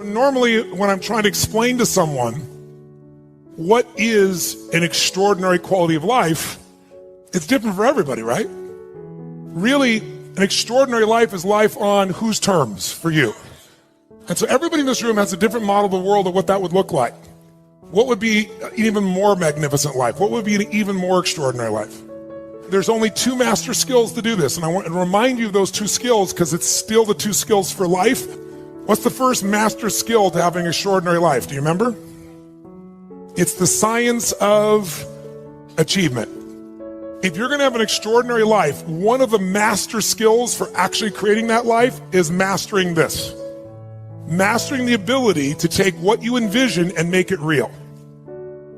Normally, when I'm trying to explain to someone what is an extraordinary quality of life, it's different for everybody, right? Really, an extraordinary life is life on whose terms for you? And so everybody in this room has a different model of the world of what that would look like. What would be an even more magnificent life? What would be an even more extraordinary life? There's only two master skills to do this, and I want to remind you of those two skills because it's still the two skills for life. What's the first master skill to having an extraordinary life? Do you remember? It's the science of achievement. If you're going to have an extraordinary life, one of the master skills for actually creating that life is mastering this. Mastering the ability to take what you envision and make it real.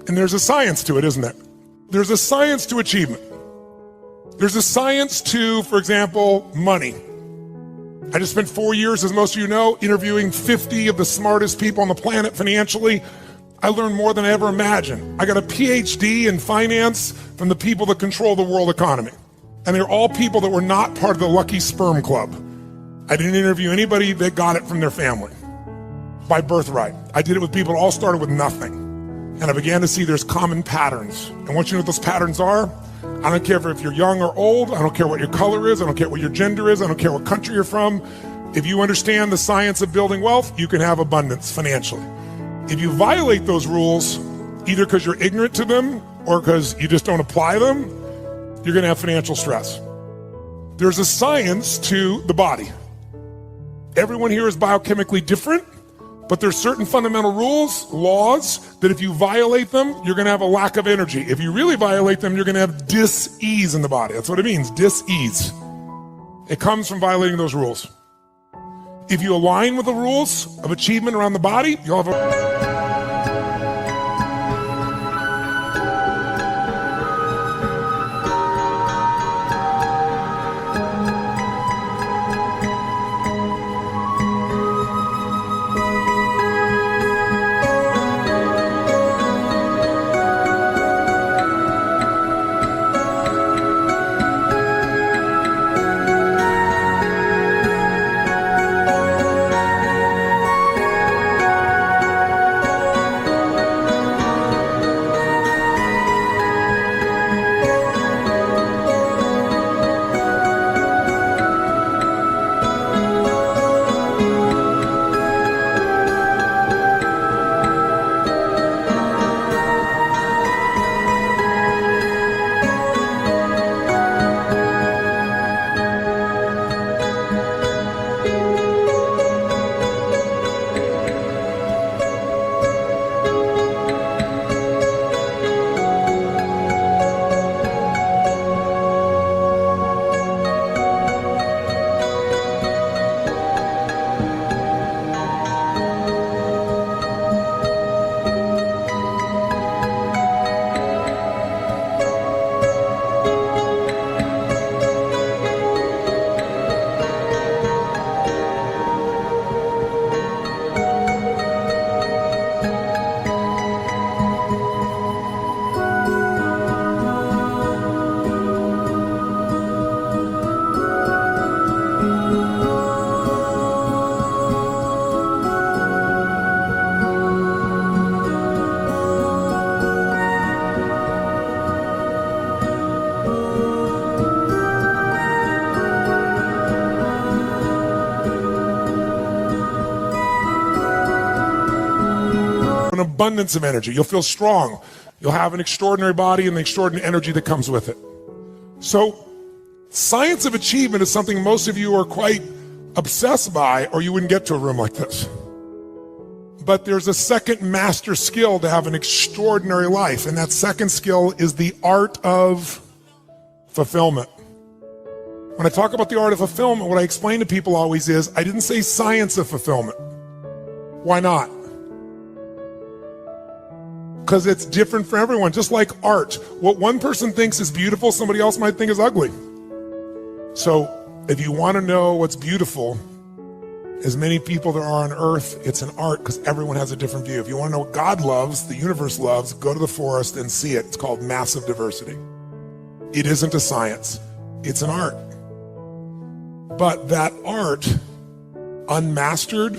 And there's a science to it, isn't it? There's a science to achievement. There's a science to, for example, money. I just spent 4 years, as most of you know, interviewing 50 of the smartest people on the planet financially. I learned more than I ever imagined. I got a PhD in finance from the people that control the world economy. And they're all people that were not part of the lucky sperm club. I didn't interview anybody that got it from their family by birthright. I did it with people that all started with nothing. And I began to see there's common patterns. And once you know what those patterns are, I don't care if you're young or old, I don't care what your color is, I don't care what your gender is, I don't care what country you're from. If you understand the science of building wealth, you can have abundance financially. If you violate those rules, either because you're ignorant to them or because you just don't apply them, you're going to have financial stress. There's a science to the body. Everyone here is biochemically different, but there's certain fundamental rules, laws, that if you violate them, you're going to have a lack of energy. If you really violate them, you're going to have dis-ease in the body. That's what it means, dis-ease. It comes from violating those rules. If you align with the rules of achievement around the body, you'll have a... an abundance of energy. You'll feel strong. You'll have an extraordinary body and the extraordinary energy that comes with it. So, science of achievement is something most of you are quite obsessed by, or you wouldn't get to a room like this. But there's a second master skill to have an extraordinary life, and that second skill is the art of fulfillment. When I talk about the art of fulfillment, what I explain to people always is, I didn't say science of fulfillment. Why not? Because it's different for everyone, just like art. What one person thinks is beautiful, somebody else might think is ugly. So if you want to know what's beautiful, as many people there are on earth, it's an art because everyone has a different view. If you want to know what God loves, the universe loves, go to the forest and see it. It's called massive diversity. It isn't a science, it's an art. But that art, unmastered,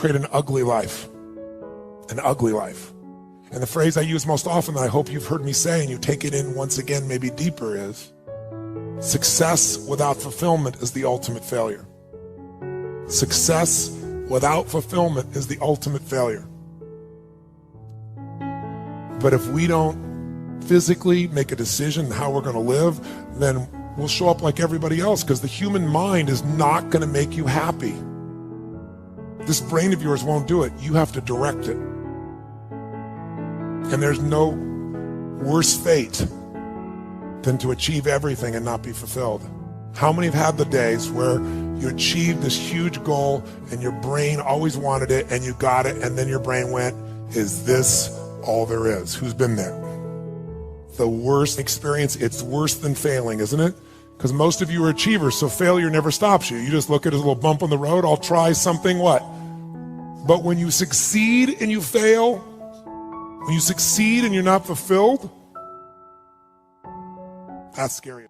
create an ugly life. An ugly life. And the phrase I use most often that I hope you've heard me say and you take it in once again, maybe deeper, is success without fulfillment is the ultimate failure. Success without fulfillment is the ultimate failure. But if we don't physically make a decision how we're going to live, then we'll show up like everybody else, because the human mind is not going to make you happy. This brain of yours won't do it. You have to direct it. And there's no worse fate than to achieve everything and not be fulfilled. How many have had the days where you achieved this huge goal and your brain always wanted it and you got it, and then your brain went, is this all there is? Who's been there? The worst experience. It's worse than failing, isn't it? Because most of you are achievers, so failure never stops you. You just look at it as a little bump on the road. I'll try something, what? But when you succeed and you fail, when you succeed and you're not fulfilled, that's scary.